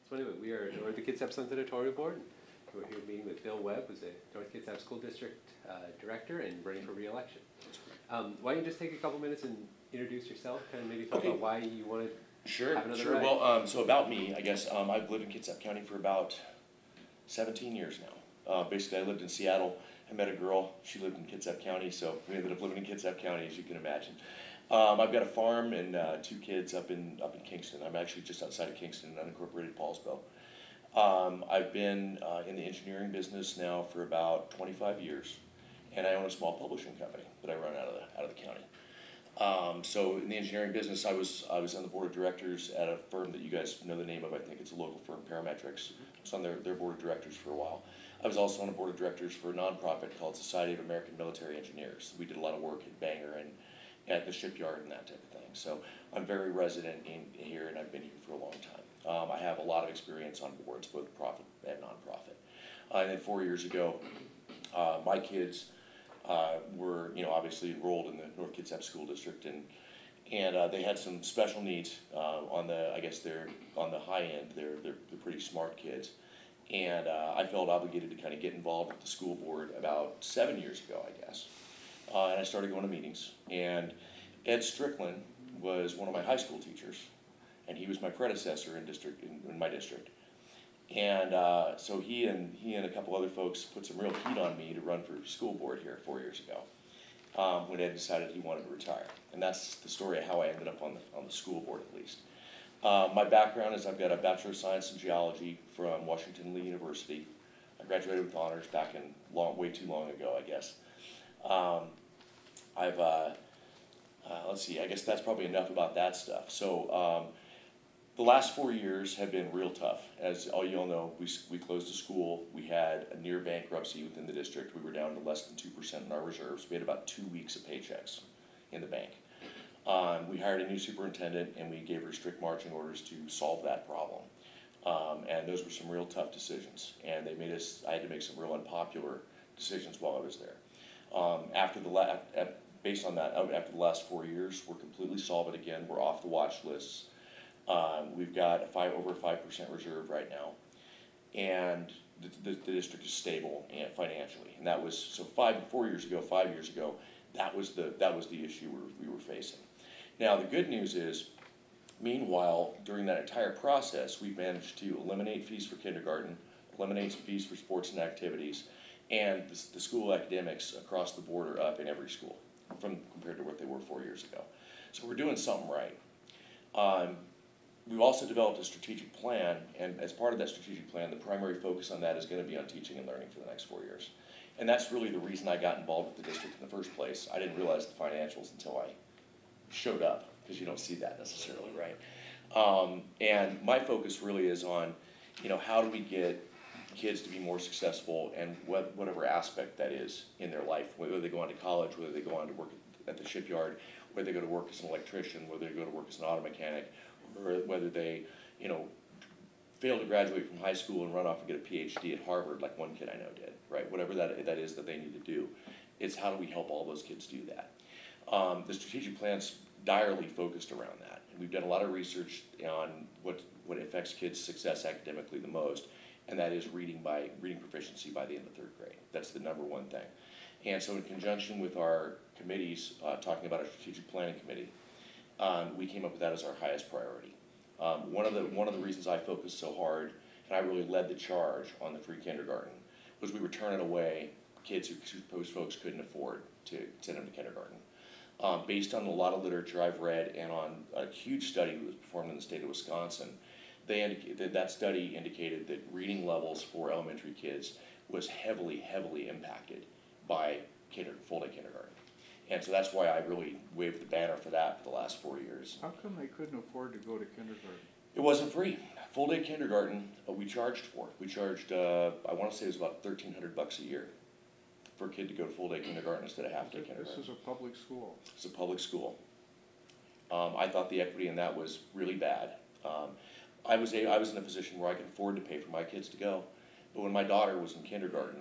So anyway, we're the Kitsap Sun Editorial Board. We're here meeting with Bill Webb, who's the North Kitsap School District Director and running for re-election. Why don't you just take a couple minutes and introduce yourself, kind of maybe talk about why you wanted to have another ride. Well, so about me, I guess I've lived in Kitsap County for about 17 years now. Basically, I lived in Seattle. I met a girl. She lived in Kitsap County, so we ended up living in Kitsap County, as you can imagine. I've got a farm and 2 kids up in Kingston. I'm actually just outside of Kingston, unincorporated Paulsville. I've been in the engineering business now for about 25 years, and I own a small publishing company that I run out of the county. So in the engineering business, I was on the board of directors at a firm that you guys know the name of. I think it's a local firm, Parametrics. I was on their board of directors for a while. I was also on a board of directors for a nonprofit called Society of American Military Engineers. We did a lot of work at Bangor and at the shipyard and that type of thing. So I'm very resident in here, and I've been here for a long time. I have a lot of experience on boards, both profit and nonprofit. And then 4 years ago, my kids were, obviously enrolled in the North Kitsap School District, and they had some special needs on the, I guess they're on the high end. They're pretty smart kids, and I felt obligated to kind of get involved with the school board about 7 years ago, I guess. And I started going to meetings, and Ed Strickland was one of my high school teachers, and he was my predecessor in my district. And so he and a couple other folks put some real heat on me to run for school board here 4 years ago, when Ed decided he wanted to retire. And that's the story of how I ended up on the school board, at least. My background is I've got a Bachelor of Science in Geology from Washington Lee University. I graduated with honors back in way too long ago, I guess. Let's see, I guess that's probably enough about that stuff. So the last 4 years have been real tough. As all you all know, we closed a school. We had a near bankruptcy within the district. We were down to less than 2% in our reserves. We had about 2 weeks of paychecks in the bank. We hired a new superintendent, and we gave her strict marching orders to solve that problem. And those were some real tough decisions. And I had to make some real unpopular decisions while I was there. Based on that, after the last 4 years, we're completely solvent again. We're off the watch lists. We've got over 5% reserve right now, and the district is stable and financially. And that was so 5 years ago. That was the issue we were facing. Now the good news is, meanwhile, during that entire process, we've managed to eliminate fees for kindergarten, eliminate fees for sports and activities, and the school academics across the board are up in every school compared to what they were 4 years ago. So we're doing something right. We've also developed a strategic plan, and as part of that strategic plan, the primary focus on that is going to be on teaching and learning for the next 4 years. And that's really the reason I got involved with the district in the first place. I didn't realize the financials until I showed up, because you don't see that necessarily, right? And my focus really is on, how do we get kids to be more successful, and whatever aspect that is in their life, whether they go on to college, whether they go on to work at the shipyard, whether they go to work as an electrician, whether they go to work as an auto mechanic, or whether they, fail to graduate from high school and run off and get a PhD at Harvard, like one kid I know did, right? Whatever that is that they need to do, it's how do we help all those kids do that? The strategic plan's direly focused around that. And we've done a lot of research on what affects kids' success academically the most, and that is reading proficiency by the end of 3rd grade. That's the #1 thing. And so in conjunction with our committees, talking about our strategic planning committee, we came up with that as our highest priority. One of the reasons I focused so hard, and I really led the charge on the free kindergarten, was we were turning away kids who most folks couldn't afford to send them to kindergarten. Based on a lot of literature I've read, and on a huge study that was performed in the state of Wisconsin, that study indicated that reading levels for elementary kids was heavily impacted by full-day kindergarten. And so that's why I really waved the banner for that for the last 4 years. How come they couldn't afford to go to kindergarten? It wasn't free. Full-day kindergarten, we charged for. We charged, I want to say it was about $1,300 a year for a kid to go to full-day kindergarten instead of half-day kindergarten. This is a public school. It's a public school. I thought the equity in that was really bad. I was in a position where I could afford to pay for my kids to go. But when my daughter was in kindergarten,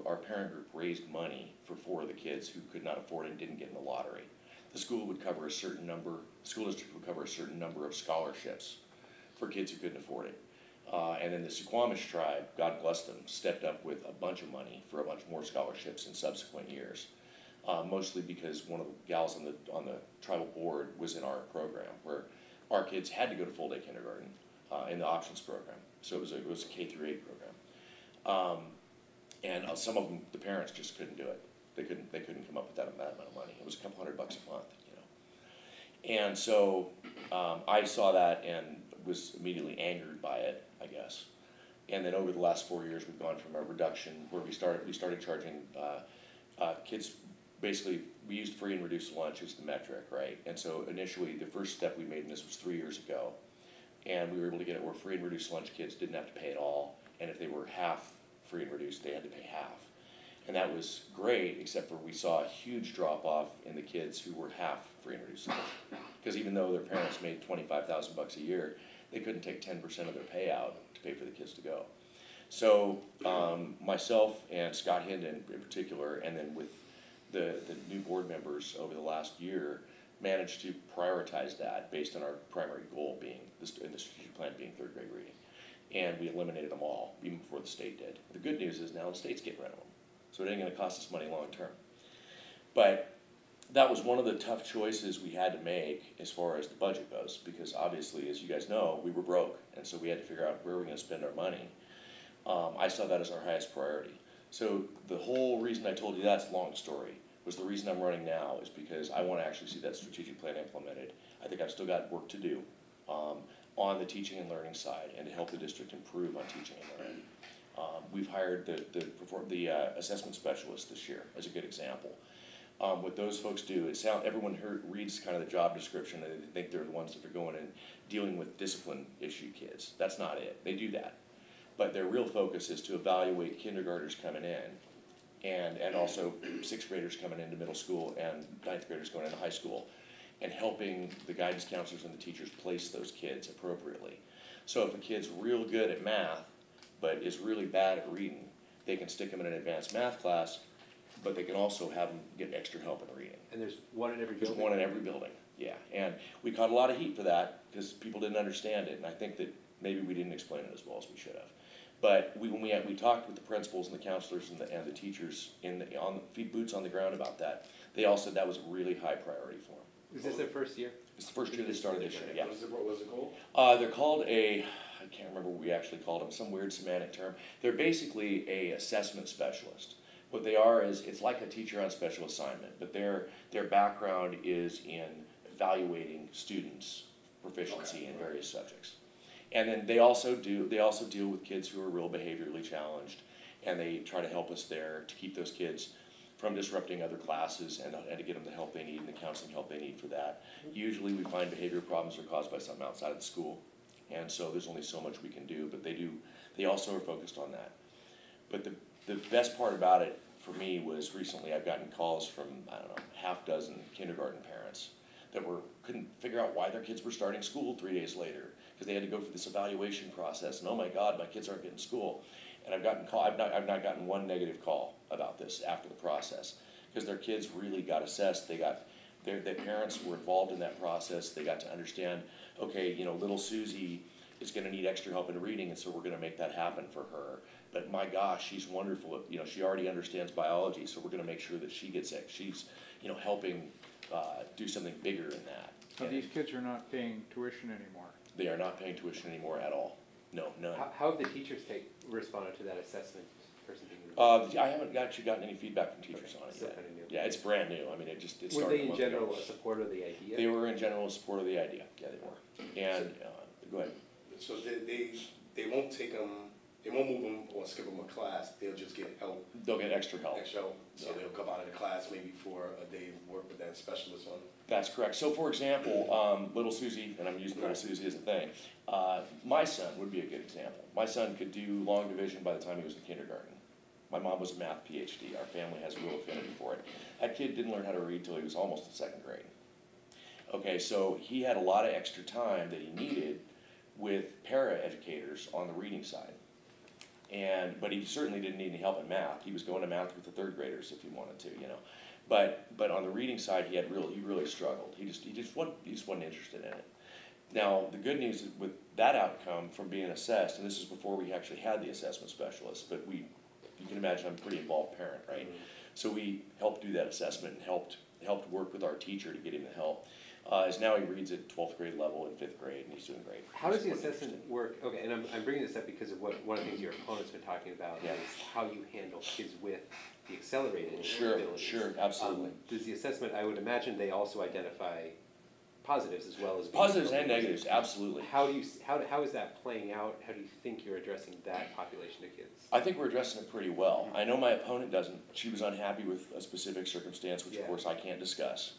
our parent group raised money for 4 of the kids who could not afford it and didn't get in the lottery. The school district would cover a certain number of scholarships for kids who couldn't afford it. And then the Suquamish tribe, God bless them, stepped up with a bunch of money for a bunch more scholarships in subsequent years. Mostly because one of the gals on the tribal board was in our program, where our kids had to go to full-day kindergarten in the options program. So it was a K through 8 program. And some of them, the parents just couldn't do it. They couldn't come up with that amount of money. It was a couple $100 a month, you know. And so I saw that and was immediately angered by it, I guess. And then over the last 4 years, we've gone from a reduction where we started charging kids. Basically, we used free and reduced lunch as the metric, right? And so initially, the first step we made in this was 3 years ago, and we were able to get it where free and reduced lunch kids didn't have to pay at all, and if they were half free and reduced, they had to pay half. And that was great, except for we saw a huge drop off in the kids who were half free and reduced lunch. Because even though their parents made $25,000 a year, they couldn't take 10% of their payout to pay for the kids to go. So myself and Scott Hinden in particular, and then with the new board members over the last year, managed to prioritize that based on our primary goal being, in the strategic plan being 3rd grade reading. And we eliminated them all, even before the state did. The good news is now the state's getting rid of them. So it ain't gonna cost us money long term. But that was one of the tough choices we had to make as far as the budget goes, because obviously, as you guys know, we were broke, and so we had to figure out where we're gonna spend our money. I saw that as our highest priority. So the whole reason I told you that's a long story, was the reason I'm running now is because I wanna actually see that strategic plan implemented. I think I've still got work to do on the teaching and learning side, and to help the district improve on teaching and learning. We've hired the assessment specialist this year as a good example. What those folks do, everyone reads kind of the job description and they think they're the ones that are going and dealing with discipline issue kids. That's not it. They do that. But their real focus is to evaluate kindergartners coming in and also 6th graders coming into middle school and 9th graders going into high school, and helping the guidance counselors and the teachers place those kids appropriately. So if a kid's real good at math, but is really bad at reading, they can stick them in an advanced math class, but they can also have them get extra help in reading. And there's one in every building? There's one in every building, yeah. And we caught a lot of heat for that, because people didn't understand it, and I think that maybe we didn't explain it as well as we should have. But when we talked with the principals and the counselors and the teachers boots on the ground about that, they all said that was a really high priority for them. Is this their first year? It's the first year they started this year, yeah. What was it called? They're called I can't remember what we actually called them, some weird semantic term. They're basically a assessment specialist. What they are is, it's like a teacher on special assignment, but their background is in evaluating students' proficiency in various subjects. And then they also deal with kids who are real behaviorally challenged, and they try to help us there to keep those kids from disrupting other classes and to get them the help they need and the counseling help they need for that. Usually we find behavior problems are caused by something outside of the school, and so there's only so much we can do, but they also are focused on that. But the best part about it for me was recently I've gotten calls from, I don't know, half dozen kindergarten parents that couldn't figure out why their kids were starting school 3 days later, because they had to go through this evaluation process, and oh my God, my kids aren't getting school. And I've not gotten one negative call about this after the process, because their kids really got assessed. Their parents were involved in that process. They got to understand, okay, little Susie is going to need extra help in reading, and so we're going to make that happen for her. But my gosh, she's wonderful. She already understands biology, so we're going to make sure that she gets it. She's, helping do something bigger than that. So these kids are not paying tuition anymore? They are not paying tuition anymore at all. No, none. How have the teachers responded to that assessment person being I haven't actually gotten any feedback from teachers on it Still yet. kind of new. Yeah, it's brand new. I mean, it Were started they a in month ago. general a support of the idea? They were in general support of the idea. Yeah, they were. And go ahead. So they won't take them, they won't move them or skip them a class, they'll just get help, They'll get extra help. extra help. So Yeah. they'll come out of the class maybe for a day of work with that specialist on. That's correct. So for example, little Susie, and I'm using little Susie as a thing, my son would be a good example. My son could do long division by the time he was in kindergarten. My mom was a math PhD. Our family has a real affinity for it. That kid didn't learn how to read till he was almost in 2nd grade. Okay, so he had a lot of extra time that he needed with para-educators on the reading side. But he certainly didn't need any help in math. He was going to math with the 3rd graders if he wanted to, But on the reading side, he really struggled. He just wasn't interested in it. Now, the good news is with that outcome from being assessed, and this is before we actually had the assessment specialist, but you can imagine I'm a pretty involved parent, right? So we helped do that assessment and helped work with our teacher to get him the help. Is now he reads at 12th grade level in 5th grade, and he's doing great. How does the assessment work? Okay, and I'm bringing this up because of what one of the things your opponent's been talking about Yeah. is how you handle kids with the accelerated Sure, abilities. sure, absolutely. Does the assessment, I would imagine they also identify positives as well as Positives and negatives, absolutely. How is that playing out? How do you think you're addressing that population of kids? I think we're addressing it pretty well. I know my opponent doesn't. She was unhappy with a specific circumstance, which of Yeah. course I can't discuss.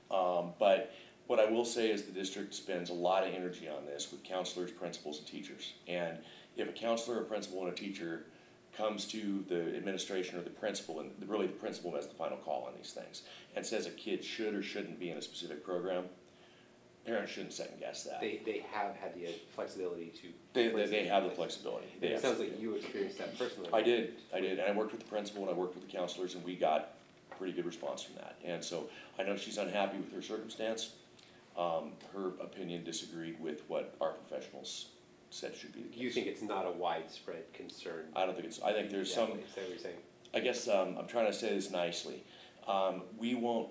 But what I will say is the district spends a lot of energy on this with counselors, principals, and teachers. And if a counselor, a principal, and a teacher comes to the administration or the principal, and really the principal has the final call on these things, and says a kid should or shouldn't be in a specific program, parents shouldn't second guess that. They have had the flexibility to. They have the flexibility. And it sounds like you experienced that personally. I did, and I worked with the principal and I worked with the counselors, and we got pretty good response from that. And so I know she's unhappy with her circumstance. Her opinion disagreed with what our professionals said should be the case. You think it's not a widespread concern? I don't think it's, I think there's some, Is that what you're saying? I guess, I'm trying to say this nicely. We won't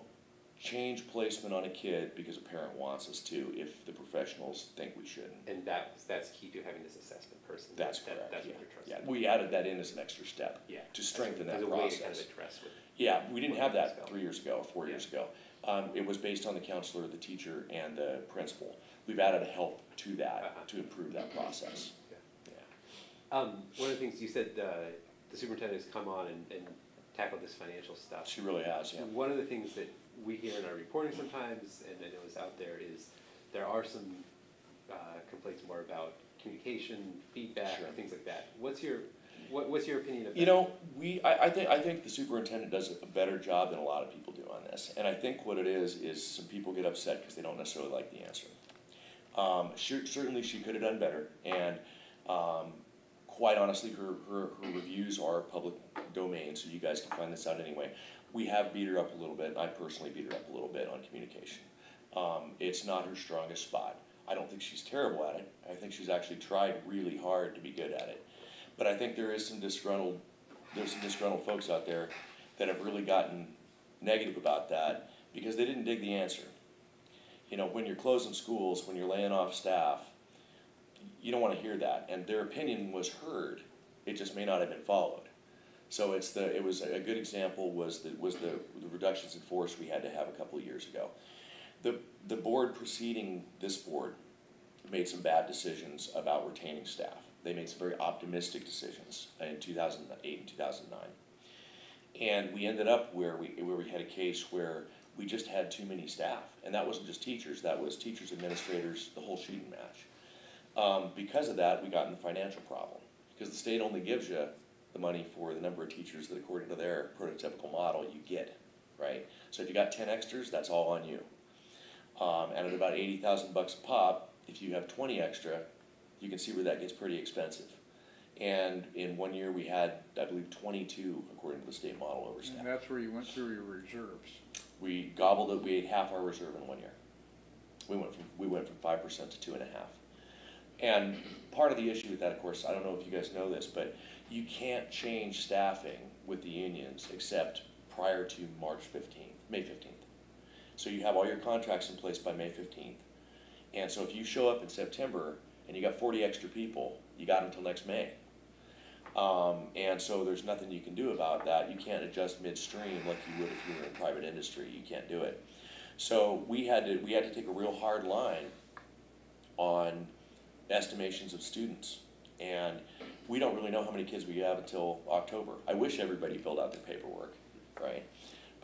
change placement on a kid because a parent wants us to if the professionals think we shouldn't. And that's key to having this assessment person. That's correct, That's yeah. what you're Yeah, trusting. we added that in as an extra step Yeah. to strengthen that As a way to kind process. of address with. Yeah, we didn't have that Well, 3 years ago, 4 years Yeah. ago. It was based on the counselor, the teacher, and the principal. We've added help to that to improve that process. Yeah. One of the things you said, the superintendent has come on and tackled this financial stuff. She really has, yeah. One of the things that we hear in our reporting sometimes, and I know is out there, is there are some complaints more about communication, feedback, Sure. things like that. What's your opinion of that? You know, I think the superintendent does a better job than a lot of people do on this. And I think what it is some people get upset because they don't necessarily like the answer. Certainly she could have done better, and quite honestly, her reviews are public domain, so you guys can find this out anyway. We have beat her up a little bit, and I personally beat her up a little bit on communication. It's not her strongest spot. I don't think she's terrible at it. I think she's actually tried really hard to be good at it. But I think there's some disgruntled folks out there that have really gotten negative about that because they didn't dig the answer. You know, when you're closing schools, when you're laying off staff, you don't want to hear that. And their opinion was heard. It just may not have been followed. So it was a good example was the reductions in force we had to have a couple of years ago. The board preceding this board made some bad decisions about retaining staff. They made some very optimistic decisions in 2008 and 2009. And we ended up where we had a case where we just had too many staff. And that wasn't just teachers, that was teachers, administrators, the whole shooting match. Because of that, we got in the financial problem. Because the state only gives you the money for the number of teachers that according to their prototypical model you get, right? So if you got 10 extras, that's all on you. And at about $80,000 a pop, if you have 20 extra, you can see where that gets pretty expensive. And in 1 year we had, I believe, 22 according to the state model overstaff. And that's where you went through your reserves. We gobbled it, we ate half our reserve in 1 year. We went from 5% to 2.5%. And part of the issue with that, of course, I don't know if you guys know this, but you can't change staffing with the unions except prior to May 15th. So you have all your contracts in place by May 15th. And so if you show up in September and you got 40 extra people, you got until next May. And so there's nothing you can do about that. You can't adjust midstream like you would if you were in private industry. You can't do it. So we had to take a real hard line on estimations of students. And we don't really know how many kids we have until October. I wish everybody filled out their paperwork, right?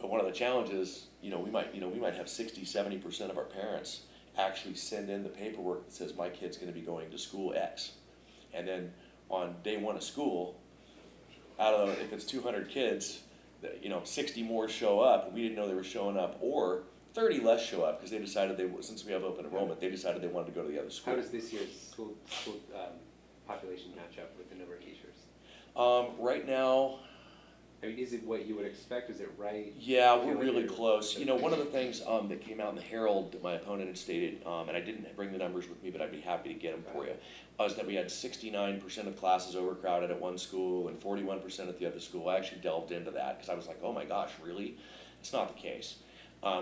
But one of the challenges, we might have 60, 70% of our parents actually send in the paperwork that says my kid's going to be going to school X. And then on day one of school, if it's 200 kids, 60 more show up, and we didn't know they were showing up, or 30 less show up because they decided since we have open enrollment, they decided they wanted to go to the other school. How does this year's school population match up with the number of teachers? Right now, I mean, is it what you would expect? Is it right? Yeah, I feel we're like really you're- close. You know, one of the things that came out in the Herald that my opponent had stated, and I didn't bring the numbers with me, but I'd be happy to get them for you, was that we had 69% of classes overcrowded at one school and 41% at the other school. I actually delved into that because I was like, oh my gosh, really? It's not the case.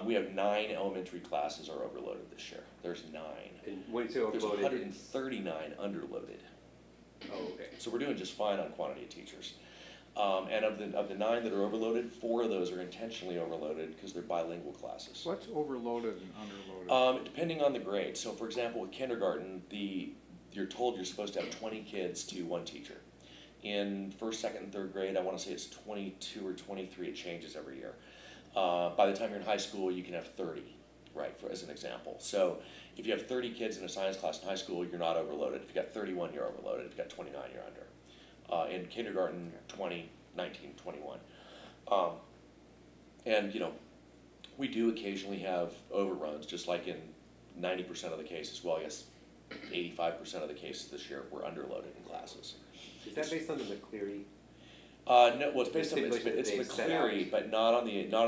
We have 9 elementary classes are overloaded this year. There's 9. And when you say There's overloaded, 139 underloaded. oh, okay. So we're doing just fine on quantity of teachers. And of the 9 that are overloaded, 4 of those are intentionally overloaded because they're bilingual classes. What's overloaded and underloaded? Depending on the grade. So for example, with kindergarten, you're told you're supposed to have 20 kids to 1 teacher. In 1st, 2nd, and 3rd grade, I want to say it's 22 or 23. It changes every year. By the time you're in high school, you can have 30, right, as an example. So if you have 30 kids in a science class in high school, you're not overloaded. If you've got 31, you're overloaded. If you've got 29, you're under. In kindergarten, 20, 19, 21. And, you know, we do occasionally have overruns, just like in 90% of the cases. Well, I guess 85% of the cases this year were underloaded in classes. Is that based on the McCleary? No, well, it's based on, stipulation that it's they set McCleary, out. but not on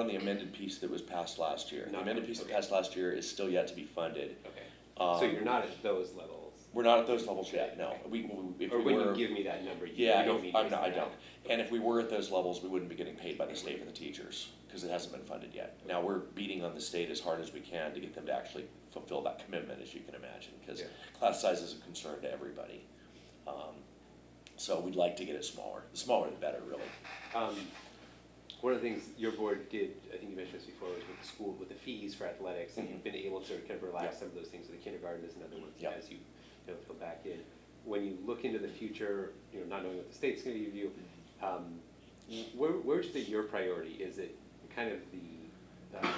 the amended piece that was passed last year. The Not amended on- piece that okay. passed last year is still yet to be funded. Okay. Um, So you're not at those levels? We're not at those levels yet, no. If Or we when were, you give me that number, you yeah, don't mean I based on don't. that? And if we were at those levels, we wouldn't be getting paid by the state for the teachers, because it hasn't been funded yet. Now, we're beating on the state as hard as we can to get them to actually fulfill that commitment, as you can imagine, because Yeah. class size is a concern to everybody. So we'd like to get it smaller. The smaller the better, really. One of the things your board did, I think you mentioned this before, was with the school, with the fees for athletics, and you've been able to kind of relax Yeah. some of those things with the kindergarten is another one Yeah. as you know, go back in. When you look into the future, you know, not knowing what the state's gonna give you, where would you say your priority? Is it kind of the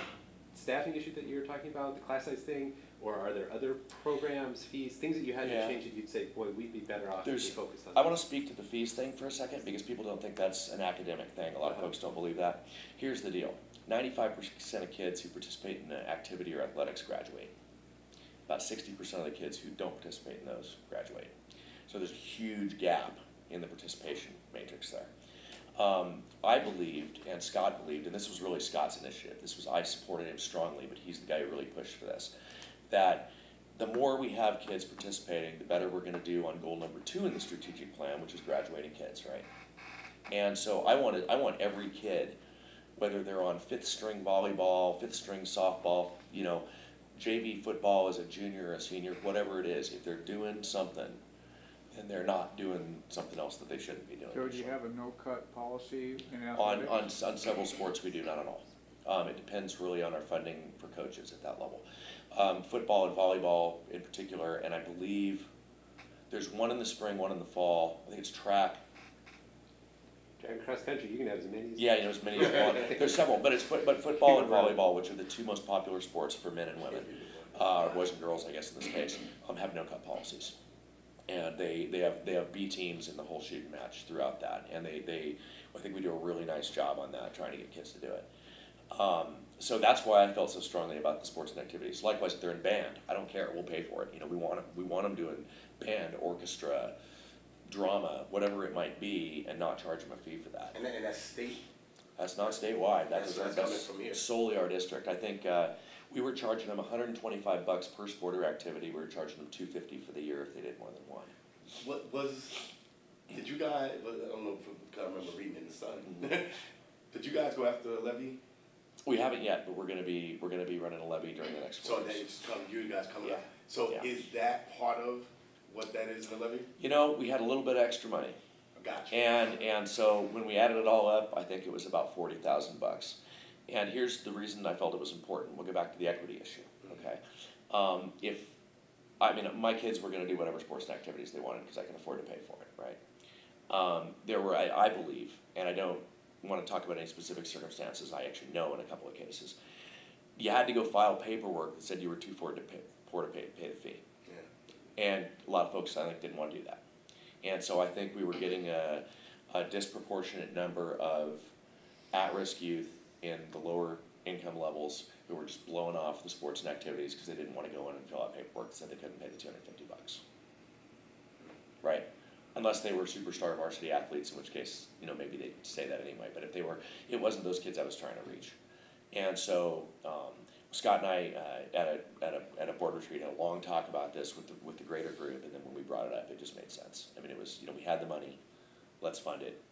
staffing issue that you were talking about, the class size thing, or are there other programs, fees, things that you had Yeah. to change that you'd say, boy, we'd be better off if we There's- focused on I this? want to speak to the fees thing for a second, because people don't think that's an academic thing. A lot of Uh-huh. folks don't believe that. Here's the deal. 95% of kids who participate in an activity or athletics graduate. About 60% of the kids who don't participate in those graduate. So there's a huge gap in the participation matrix there. I believed, and Scott believed, and this was really Scott's initiative, I supported him strongly, but he's the guy who really pushed for this, that the more we have kids participating, the better we're gonna do on goal number 2 in the strategic plan, which is graduating kids, right? And so I want every kid, whether they're on 5th string volleyball, 5th string softball, you know, JV football as a junior or a senior, whatever it is, if they're doing something, then they're not doing something else that they shouldn't be doing. So do you have a no-cut policy in On athletics? several sports, we do, not on all. It depends really on our funding for coaches at that level. Football and volleyball in particular, and I believe there's one in the spring, one in the fall. I think it's track. And cross country, you can have as many as. Yeah, you know, as many as you want. There's several, but football and volleyball, which are the 2 most popular sports for men and women, boys and girls, I guess in this case, have no-cut policies. And they have B teams in the whole shooting match throughout that, and I think we do a really nice job on that, trying to get kids to do it. So that's why I felt so strongly about the sports and activities. Likewise, if they're in band, I don't care, we'll pay for it. You know, we want them doing band, orchestra, drama, whatever it might be, and not charge them a fee for that. And that's state. That's not statewide, That's coming from here. solely our district. I think we were charging them $125 per sport or activity. We were charging them $250 for the year if they did more than one. Did you guys, I don't know if I remember reading in the Sun, did you guys go after a levy? We haven't yet, but we're gonna be running a levy during the next 4 So years. you guys coming Yeah. up. So Yeah. is that part of what that is in the levy? You know, we had a little bit of extra money. Gotcha. And so when we added it all up, I think it was about $40,000. And here's the reason I felt it was important. We'll go back to the equity issue, okay? My kids were gonna do whatever sports and activities they wanted because I can afford to pay for it, right? There were, I believe, and I don't wanna talk about any specific circumstances, I actually know in a couple of cases, you had to go file paperwork that said you were too poor to pay the fee. Yeah. And a lot of folks, I think, didn't want to do that. And so I think we were getting a disproportionate number of at-risk youth in the lower income levels who were just blowing off the sports and activities because they didn't want to go in and fill out paperwork that said they couldn't pay the $250. Right? unless they were superstar varsity athletes, in which case, maybe they'd say that anyway, but if they were, it wasn't those kids I was trying to reach. And so, Scott and I, at a board retreat, had a long talk about this with the greater group, and then when we brought it up, it just made sense. I mean, it was, we had the money, let's fund it,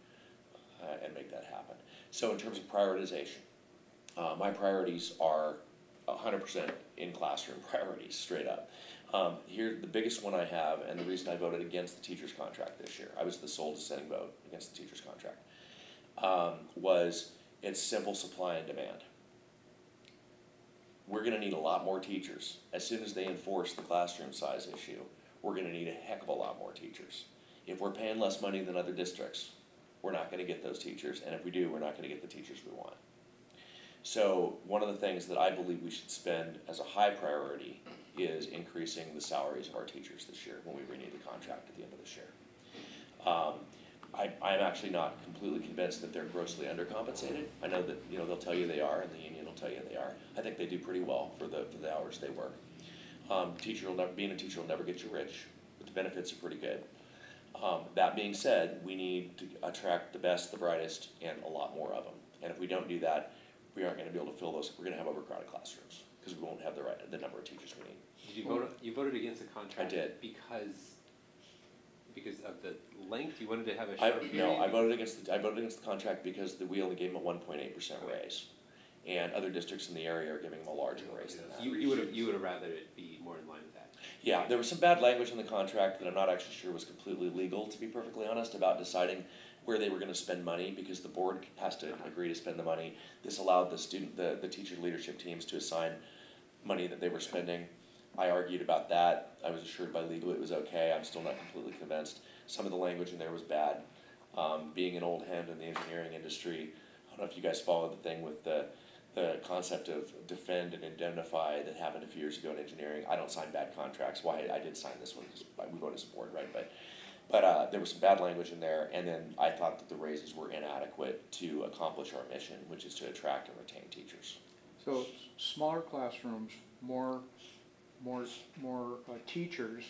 and make that happen. So in terms of prioritization, my priorities are 100% in classroom priorities, straight up. Here, the biggest one I have, and the reason I voted against the teacher's contract this year, I was the sole dissenting vote against the teacher's contract, was it's simple supply and demand. We're gonna need a lot more teachers. As soon as they enforce the classroom size issue, we're gonna need a heck of a lot more teachers. If we're paying less money than other districts, we're not gonna get those teachers, and if we do, we're not gonna get the teachers we want. So one of the things that I believe we should spend as a high priority is increasing the salaries of our teachers this year when we renew the contract at the end of this year. I'm actually not completely convinced that they're grossly undercompensated. I know that they'll tell you they are, and the union will tell you they are. I think they do pretty well for the hours they work. Being a teacher will never get you rich, but the benefits are pretty good. That being said, we need to attract the best, the brightest, and a lot more of them. And if we don't do that, we aren't going to be able to fill those. We're going to have overcrowded classrooms because we won't have the number of teachers we need. You voted against the contract. I did. Because of the length, you wanted to have a short period? No, I voted against the contract because we only gave them a 1.8% raise, and other districts in the area are giving them a larger raise than that. You would have rather it be more in line with that. Yeah, there was some bad language in the contract that I'm not actually sure was completely legal, to be perfectly honest, about deciding where they were going to spend money, because the board has to agree to spend the money. This allowed the teacher leadership teams to assign money that they were spending. I argued about that. I was assured by legal it was okay. I'm still not completely convinced. Some of the language in there was bad. Being an old hand in the engineering industry, I don't know if you guys followed the thing with the concept of defend and indemnify that happened a few years ago in engineering. I don't sign bad contracts. Why I did sign this one because we voted as a board, right? But there was some bad language in there, and then I thought that the raises were inadequate to accomplish our mission, which is to attract and retain teachers. So smaller classrooms, more teachers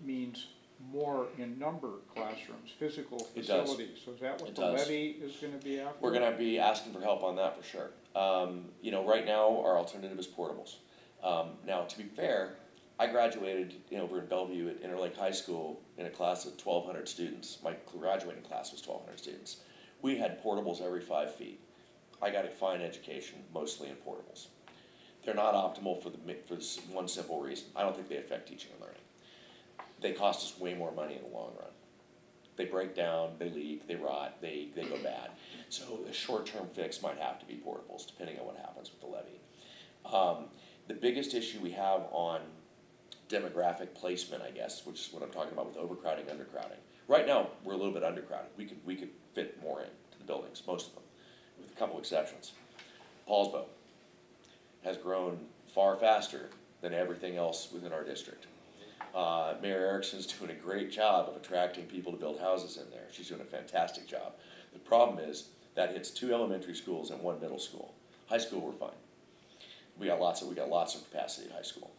means more in number classrooms, physical facilities. So is that what the levy is going to be after? We're going to be asking for help on that for sure. Right now our alternative is portables. Now, to be fair, I graduated over in Bellevue at Interlake High School in a class of 1,200 students. My graduating class was 1,200 students. We had portables every 5 feet. I got a fine education, mostly in portables. They're not optimal for this one simple reason. I don't think they affect teaching and learning. They cost us way more money in the long run. They break down, they leak, they rot, they go bad. So a short-term fix might have to be portables, depending on what happens with the levy. The biggest issue we have on demographic placement, I guess, which is what I'm talking about with overcrowding, undercrowding. Right now, we're a little bit undercrowded. We could fit more into the buildings, most of them, with a couple exceptions. Paulsbo has grown far faster than everything else within our district. Mayor Erickson's doing a great job of attracting people to build houses in there. She's doing a fantastic job. The problem is that hits 2 elementary schools and 1 middle school. High school, we're fine. We got lots of capacity at high school.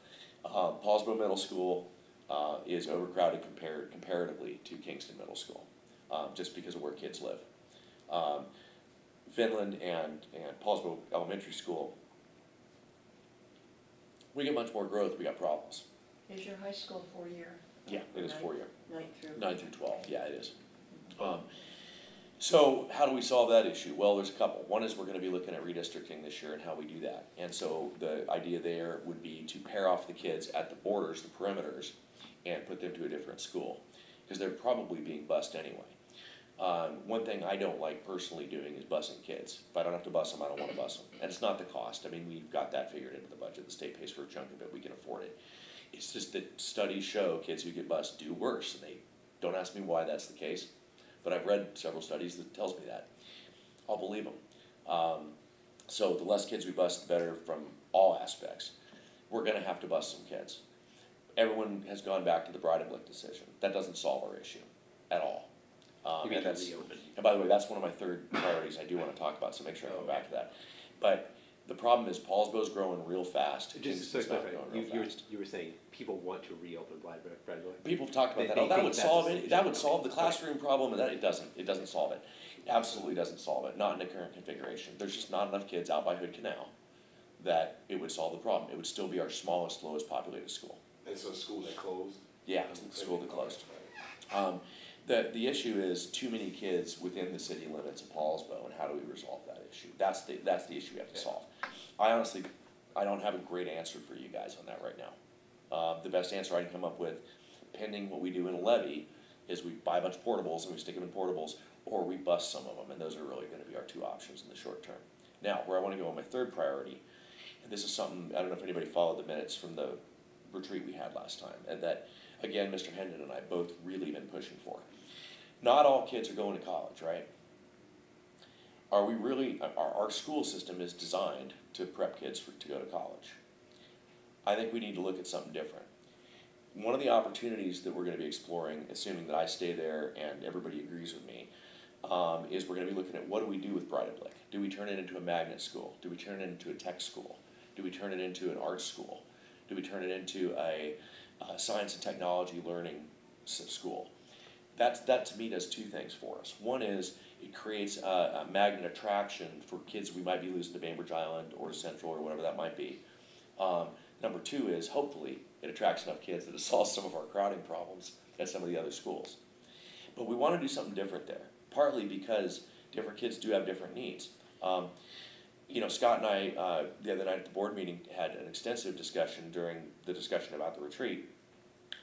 Paulsbo Middle School is overcrowded comparatively to Kingston Middle School, just because of where kids live. Finland and Paulsbo Elementary School, we get much more growth, we got problems. Is your high school 4-year? Yeah, it is 4-year. 9 through 12, yeah, it is. So how do we solve that issue? Well, there's a couple. One is we're going to be looking at redistricting this year and how we do that. And so the idea there would be to pair off the kids at the borders, the perimeters, and put them to a different school, because they're probably being bused anyway. One thing I don't like personally doing is busing kids. If I don't have to bus them, I don't want to bus them. And it's not the cost. I mean, we've got that figured into the budget. The state pays for a chunk of it. We can afford it. It's just that studies show kids who get bused do worse. And they don't ask me why that's the case, but I've read several studies that tells me that. I'll believe them. So the less kids we bus, the better from all aspects. We're going to have to bus some kids. Everyone has gone back to the Breidenblick decision. That doesn't solve our issue at all. And by the way, that's one of my 3rd priorities I do want to talk about, so make sure I come back to that. But The problem is Paulsbo's growing real fast. Just so Kingston's not clarify, growing real fast. you were saying people want to reopen Bradley? People have talked about that. They Oh, that think would that's solve a it. solution. That would solve the Okay. classroom problem, and that it doesn't. It doesn't solve it. It absolutely doesn't solve it. Not in the current configuration. There's just not enough kids out by Hood Canal that it would solve the problem. It would still be our smallest, lowest populated school. And so school that closed? Yeah, it's the school that closed. The issue is too many kids within the city limits of Paulsbo, and how do we resolve that issue? That's the issue we have to solve. I honestly, I don't have a great answer for you guys on that right now. The best answer I can come up with, pending what we do in a levy, is we buy a bunch of portables and we stick them in portables, or we bust some of them, and those are really gonna be our two options in the short term. Now, where I wanna go on my third priority, and this is something, I don't know if anybody followed the minutes from the retreat we had last time, and that, again, Mr. Hendon and I both really been pushing for. Not all kids are going to college, right? Are we really, our school system is designed to prep kids to go to college. I think we need to look at something different. One of the opportunities that we're gonna be exploring, assuming that I stay there and everybody agrees with me, is we're gonna be looking at what do we do with Breidablik? Do we turn it into a magnet school? Do we turn it into a tech school? Do we turn it into an art school? Do we turn it into a science and technology learning school? That to me does two things for us. One is it creates a magnet attraction for kids we might be losing to Bainbridge Island or Central or whatever that might be. Number two is hopefully it attracts enough kids that it solves some of our crowding problems at some of the other schools. But we want to do something different there, partly because different kids do have different needs. You know, Scott and I, the other night at the board meeting, had an extensive discussion during the discussion about the retreat,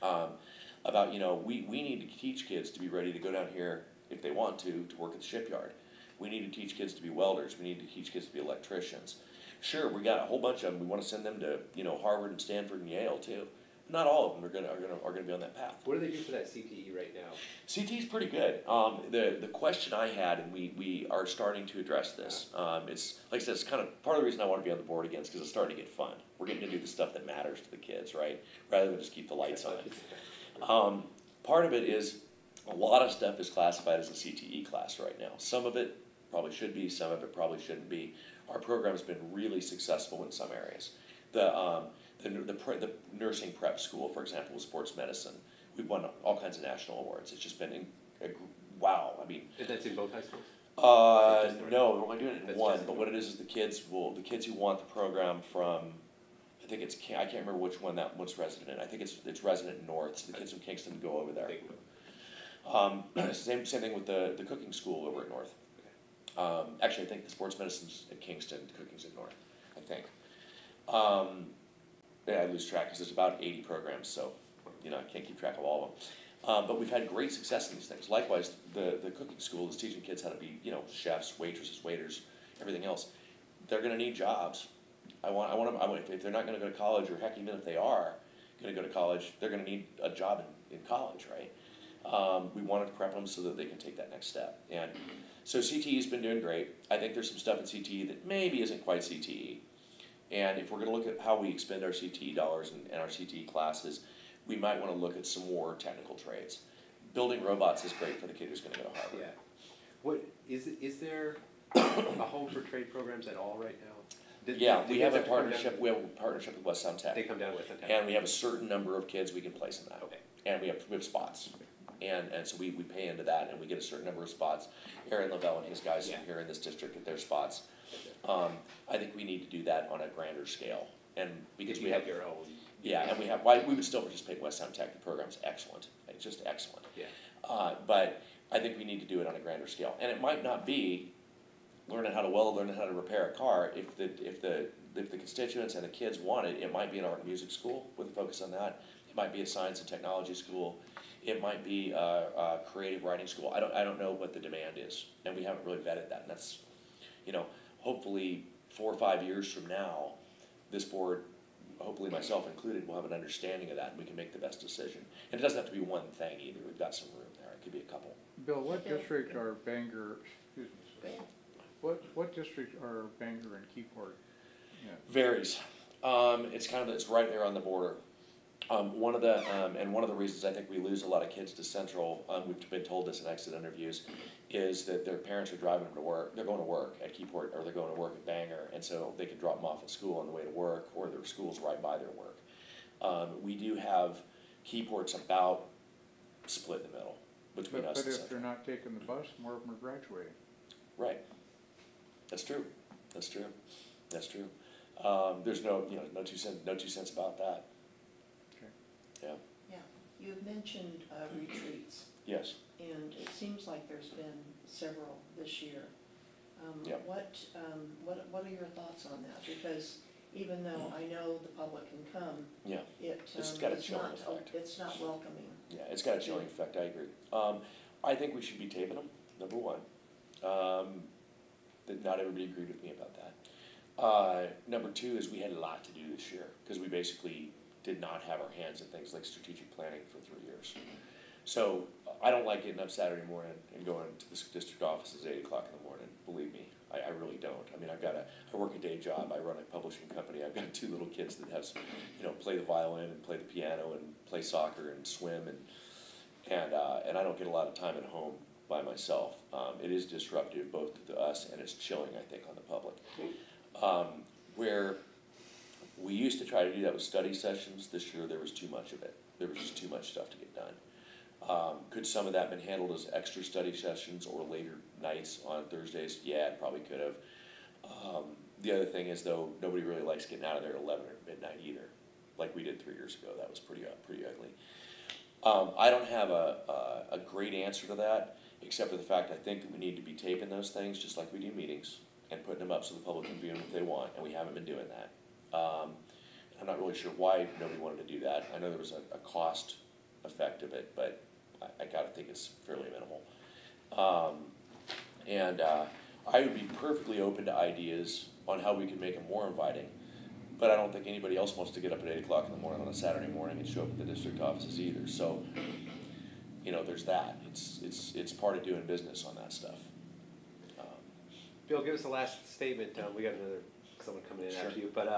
about, you know, we need to teach kids to be ready to go down here if they want to work at the shipyard. We need to teach kids to be welders. We need to teach kids to be electricians. Sure, we got a whole bunch of them. We want to send them to, you know, Harvard and Stanford and Yale too. Not all of them are gonna be on that path. What do they do for that CTE right now? CTE is pretty good. The question I had, and we are starting to address this. It's like I said, it's kind of part of the reason I want to be on the board again is because it's starting to get fun. We're getting to do the stuff that matters to the kids, right? Rather than just keep the lights on. Part of it is a lot of stuff is classified as a CTE class right now. Some of it probably should be, some of it probably shouldn't be. Our program's been really successful in some areas. The nursing prep school, for example, with sports medicine, we've won all kinds of national awards. It's just been wow. I mean, And that's in both high schools? no, we're only doing it in That's one. just But what it is the kids who want the program from, I think it's I can't remember which one that one's resident in. I think it's resident north. So the kids from Kingston go over there. Same thing with the cooking school over at North. Actually, I think the sports medicine's at Kingston, the cooking's at North, I think. Yeah, I lose track because there's about 80 programs, so you know I can't keep track of all of them. But we've had great success in these things. Likewise, the cooking school is teaching kids how to be, you know, chefs, waitresses, waiters, everything else. They're going to need jobs. If they're not going to go to college, or heck, even if they are going to go to college, they're going to need a job in college, right? We wanted to prep them so that they can take that next step. And so CTE's been doing great. I think there's some stuff in CTE that maybe isn't quite CTE. And if we're going to look at how we expend our CTE dollars and our CTE classes, we might want to look at some more technical trades. Building robots is great for the kid who's going to go to Harvard. Yeah. What is there a home for trade programs at all right now? We have a partnership. We have a partnership with West Sound Tech. They come down with Tech. And we have a certain number of kids we can place in that. Okay. And we have spots. And so we pay into that, and we get a certain number of spots. Aaron Lavelle and his guys from here in this district get their spots. I think we need to do that on a grander scale, and because we have your own. Yeah, and we would still participate in West Sound Tech. The program's excellent, it's just excellent. Yeah. But I think we need to do it on a grander scale, and it might not be learning how to weld, learning how to repair a car. If the constituents and the kids want it, it might be an art and music school with a focus on that. It might be a science and technology school. It might be a creative writing school. I don't know what the demand is, and we haven't really vetted that. And that's, you know, hopefully 4 or 5 years from now, this board, hopefully myself included, will have an understanding of that, and we can make the best decision. And it doesn't have to be one thing either. We've got some room there. It could be a couple. Bill, what district are Bangor, excuse me, sir. What district are Bangor and Keyport in? Varies. It's right there on the border. One of the reasons I think we lose a lot of kids to Central, we've been told this in exit interviews, is that their parents are driving them to work, they're going to work at Keyport, or they're going to work at Bangor, and so they can drop them off at school on the way to work, or their school's right by their work. We do have Keyport's about split in the middle between us But and if they're Central. not taking the bus, more of them are graduating. Right, that's true, that's true, that's true. There's no two cents about that. Okay. Yeah, Yeah, you have mentioned retreats, yes. and it seems like there's been several this year. Yeah. What are your thoughts on that? Because even though I know the public can come, Yeah, it's got a chilling effect. it's not welcoming. yeah, it's got a chilling effect, I agree. I think we should be taping them, number one. That not everybody agreed with me about that. Number two is we had a lot to do this year, because we basically did not have our hands in things like strategic planning for 3 years. So I don't like getting up Saturday morning and going to the district offices at 8 o'clock in the morning, believe me, I really don't. I mean, I work a day job, I run a publishing company, I've got 2 little kids that have, play the violin and play the piano and play soccer and swim, and I don't get a lot of time at home by myself. It is disruptive both to us, and it's chilling, I think, on the public. Where we used to try to do that with study sessions, this year there was too much of it. There was just too much stuff to get done. Could some of that been handled as extra study sessions or later nights on Thursdays? Yeah, it probably could have. The other thing is, though, nobody really likes getting out of there at 11 or midnight either, like we did 3 years ago. That was pretty ugly. I don't have a great answer to that, except for the fact I think that we need to be taping those things just like we do meetings and putting them up so the public can view them if they want, and we haven't been doing that. I'm not really sure why nobody wanted to do that. I know there was a cost effect of it, but I gotta think it's fairly minimal. I would be perfectly open to ideas on how we can make them more inviting, but I don't think anybody else wants to get up at 8 o'clock in the morning on a Saturday morning and show up at the district offices either. So, there's that. It's part of doing business on that stuff. Bill, give us a last statement. We got someone coming in Sure. after you, but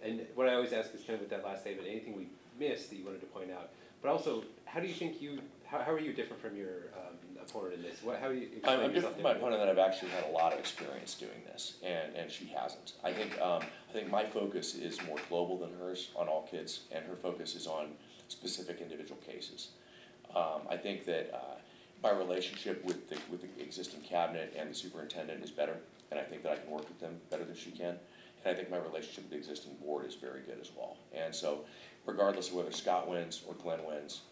and what I always ask is kind of with that last statement, anything we missed that you wanted to point out, but also, how do you think how are you different from your opponent in this? How do you explain I'm yourself different from my opponent that I've actually had a lot of experience doing this, and she hasn't. I think my focus is more global than hers on all kids, and her focus is on specific individual cases. I think that my relationship with the existing cabinet and the superintendent is better, and I think that I can work with them better than she can. And I think my relationship with the existing board is very good as well. And so, regardless of whether Scott wins or Glenn wins,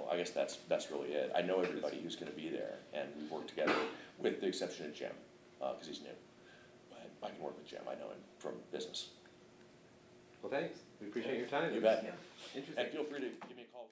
I guess that's really it. I know everybody who's going to be there, and we've worked together, with the exception of Jim, because he's new. But I can work with Jim. I know him from business. Well, thanks. We appreciate your time. You bet. Yeah. Interesting. And feel free to give me a call.